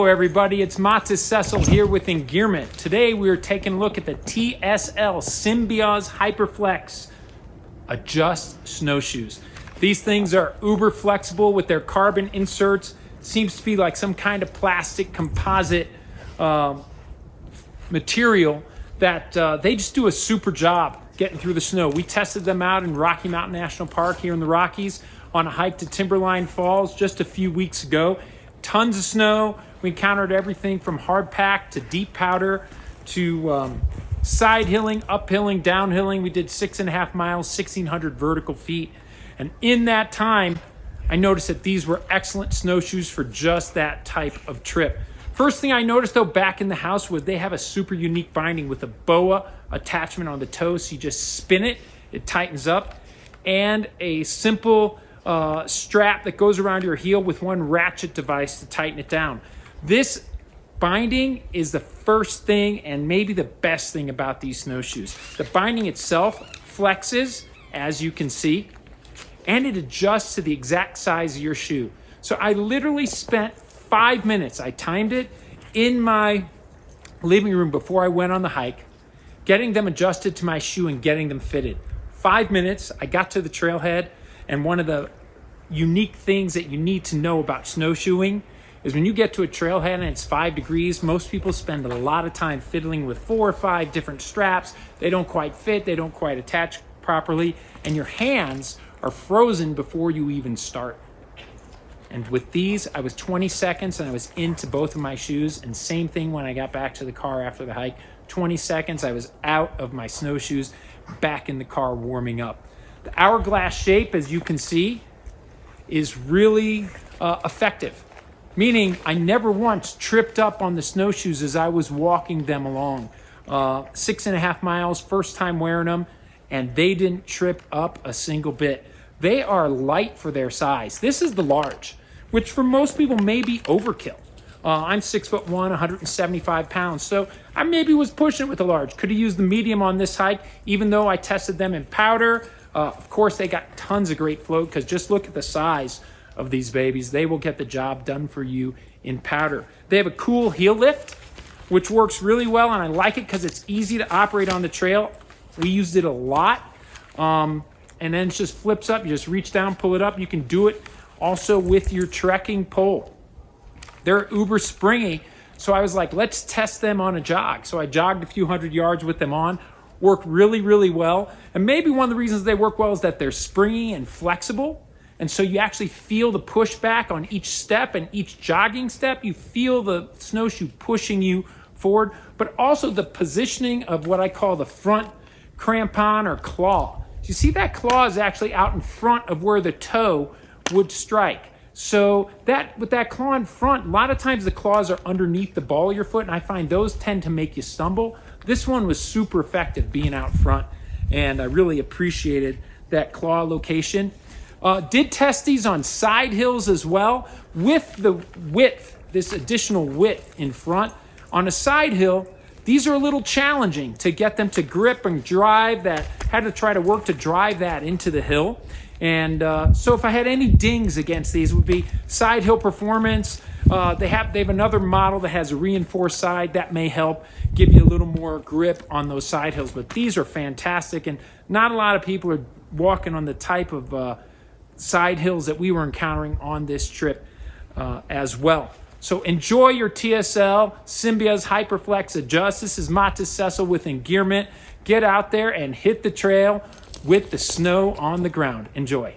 Hello everybody, it's Mattis Sessel here with Engearment. Today we are taking a look at the TSL Symbioz Hyperflex Adjust Snowshoes. These things are uber flexible with their carbon inserts. Seems to be like some kind of plastic composite material that they just do a super job getting through the snow. We tested them out in Rocky Mountain National Park here in the Rockies on a hike to Timberline Falls just a few weeks ago. Tons of snow. We encountered everything from hard pack to deep powder to side hilling, uphilling, downhilling. We did 6.5 miles, 1,600 vertical feet. And in that time, I noticed that these were excellent snowshoes for just that type of trip. First thing I noticed though back in the house was they have a super unique binding with a BOA attachment on the toe. So you just spin it, it tightens up, and a simple strap that goes around your heel with one ratchet device to tighten it down. This binding is the first thing and maybe the best thing about these snowshoes. The binding itself flexes, as you can see, and it adjusts to the exact size of your shoe. So I literally spent 5 minutes, I timed it, in my living room before I went on the hike, getting them adjusted to my shoe and getting them fitted. 5 minutes, I got to the trailhead. And one of the unique things that you need to know about snowshoeing is when you get to a trailhead and it's 5 degrees, most people spend a lot of time fiddling with 4 or 5 different straps. They don't quite fit, they don't quite attach properly, and your hands are frozen before you even start. And with these, I was 20 seconds and I was into both of my shoes, and same thing when I got back to the car after the hike. 20 seconds, I was out of my snowshoes, back in the car warming up. The hourglass shape, as you can see, is really effective, meaning I never once tripped up on the snowshoes as I was walking them along. 6.5 miles, first time wearing them, and they didn't trip up a single bit. They are light for their size. This is the large, which for most people may be overkill. I'm 6'1", 175 pounds, so I maybe was pushing it with the large. Could have used the medium on this hike, even though I tested them in powder. Of course, they got tons of great float because just look at the size of these babies. They will get the job done for you in powder. They have a cool heel lift, which works really well, and I like it because it's easy to operate on the trail. We used it a lot, and then it just flips up. You just reach down, pull it up. You can do it also with your trekking pole. They're uber springy, so I was like, let's test them on a jog. So I jogged a few hundred yards with them on. Work really, really well. And maybe one of the reasons they work well is that they're springy and flexible. And so you actually feel the pushback on each step, and each jogging step, you feel the snowshoe pushing you forward, but also the positioning of what I call the front crampon or claw. So you see that claw is actually out in front of where the toe would strike. So that with that claw in front, a lot of times the claws are underneath the ball of your foot, and I find those tend to make you stumble. This one was super effective being out front, and I really appreciated that claw location. Did test these on side hills as well with the width, this additional width in front. On a side hill, these are a little challenging to get them to grip and drive that. Had to try to work to drive that into the hill. And so if I had any dings against these, it would be side hill performance. They have another model that has a reinforced side that may help give you a little more grip on those side hills. But these are fantastic, and not a lot of people are walking on the type of side hills that we were encountering on this trip as well. So enjoy your TSL Symbioz Hyperflex Adjust. This is Mattis Sessel with Engearment. Get out there and hit the trail with the snow on the ground. Enjoy.